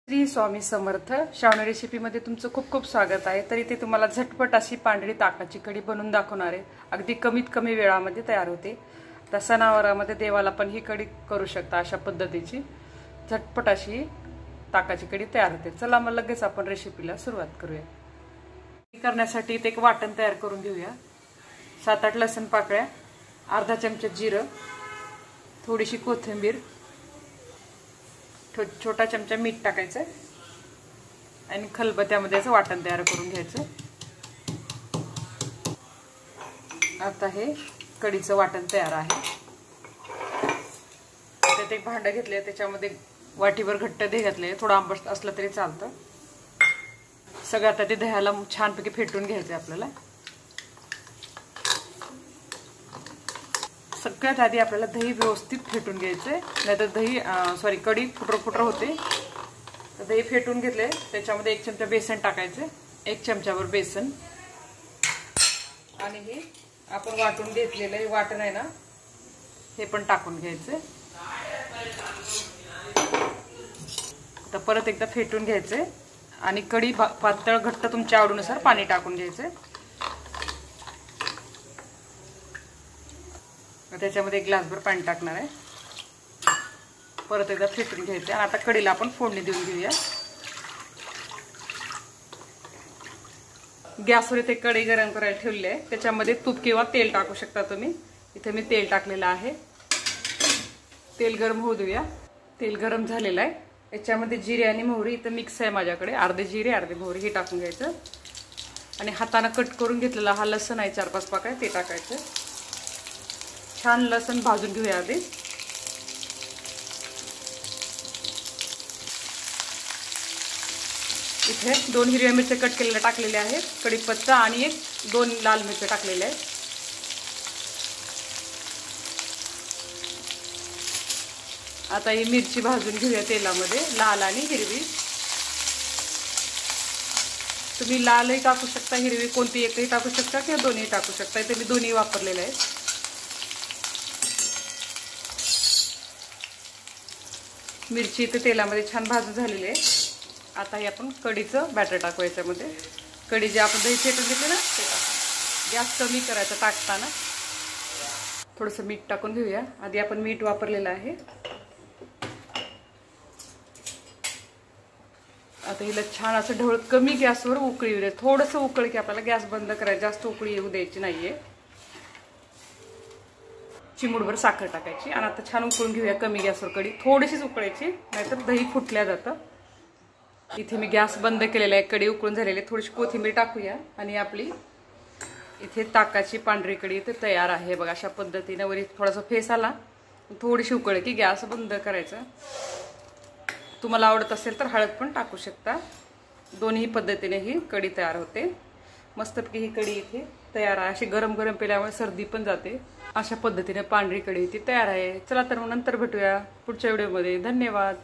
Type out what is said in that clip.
श्री स्वामी समर्थ. श्रावणी रेसिपीमध्ये तुमचं खूप खूप स्वागत आहे. तर इथे तुम्हाला झटपट अशी पांढरी ताकाची कढी बनवून दाखवणार आहे. अगदी कमीत कमी वेळामध्ये तयार होते. तर सणावारामध्ये देवाला पण ही कढी करू शकता. अशा पद्धतीची झटपट अशी ताकाची कढी तयार होते. चला मग लगेच आपण रेसिपीला सुरुवात करूया. करण्यासाठी इथे एक वाटण तयार करून घेऊया. 7-8 लसूण पाकळ्या, अर्धा चमचा जिरं, थोडीशी कोथिंबीर, छोटा चमचा मीठ टाकायचं आणि खलबत्त्यामध्ये याचं वाटण तयार करून घ्यायचं. आता हे कढीचं वाटण तयार आहे. त्यात एक भांडं घेतलंय, त्याच्यामध्ये वाटीभर घट्ट दही घातले. थोडं आंबट असलं तरी चालतं. सगळं आता ते दह्याला छानपैकी फेटून घ्यायचं आपल्याला. सगळ्यात आधी आपल्याला दही व्यवस्थित फेटून घ्यायचंय, नाहीतर दही कढी फुटर होते. तर दही फेटून घेतले, त्याच्यामध्ये 1 चमचा बेसन टाकायचे. 1 चमचावर बेसन आणि हे आपण वाटून घेतलेलं हे वाटण आहे ना, हे पण टाकून घ्यायचं. आता परत एकदा फेटून घ्यायचे आणि कढी पातळ घट्ट तुमच्या आवडीनुसार पाणी टाकून घ्यायचे. त्याच्यामध्ये 1 ग्लासभर पाणी टाकणार आहे. परत एकदा फेटून घ्यायचं आणि आता कढीला आपण फोडणी देऊन घेऊया. गॅसवर इथे कढई गरम करायला ठेवली आहे. त्याच्यामध्ये तूप किंवा तेल टाकू शकता तुम्ही. इथे मी तेल टाकलेलं आहे. तेल गरम होऊ देऊया. तेल गरम झालेलं आहे. याच्यामध्ये जिरे आणि मोहरी इथं मिक्स आहे माझ्याकडे. अर्धे जिरे अर्धे मोहरी हे टाकून घ्यायचं आणि हाताने कट करून घेतलेला हा लसूण आहे 4-5 पाकळ्या, ते टाकायचं. छान लसूण भाजून घेऊया आधी. इथे 2 हिरव्या मिरच्या कट केलेल्या टाकलेल्या आहेत, कढीपत्ता आणि 2 लाल मिरच्या टाकलेल्या आहेत. आता ही मिरची भाजून घेऊया तेलामध्ये, लाल आणि हिरवी. तुम्ही लालही टाकू शकता, हिरवी कोणती एकही टाकू शकता किंवा दोन्ही टाकू शकता. इथे मी दोन्ही वापरलेले आहेत. मिरची इथे तेलामध्ये छान भाजून झालेली आहे. आता हे आपण कढीचं बॅटर टाकू याच्यामध्ये. कढी जे आपण दही फेटून घेतले ना, ते टाकू. गॅस कमी करायचा टाकताना. थोडंसं मीठ टाकून घेऊया. आधी आपण मीठ वापरलेलं आहे. आता हिला छान असं ढवळत कमी गॅसवर उकळी येऊ दे. थोडंसं उकळ की आपल्याला गॅस बंद करायचं, जास्त उकळी येऊ द्यायची नाहीये. चिमूटभर साखर टाकायची आणि आता छान उकळून घेऊया कमी गॅसवर कढी. थोडीशीच उकळायची, नाहीतर दही फुटल्या जातं. इथे मी गॅस बंद केलेला आहे. कढी उकळून झालेली आहे. थोडीशी कोथिंबीर टाकूया आणि आपली इथे ताकाची पांढरी कढी इथे तयार आहे. बघा अशा पद्धतीने वरी थोडासा फेस आला, थोडीशी उकळी की गॅस बंद करायचा. तुम्हाला आवडत असेल तर हळद पण टाकू शकता. दोन्ही पद्धतीने ही कढी तयार होते. मस्तपैकी ही कढी इथे तयार आहे. अशी गरम गरम पिल्यामुळे सर्दी पण जाते. अशा पद्धतीने पांढरी कढी इथे तयार आहे. चला तर मग नंतर भेटूया पुढच्या व्हिडिओमध्ये. धन्यवाद.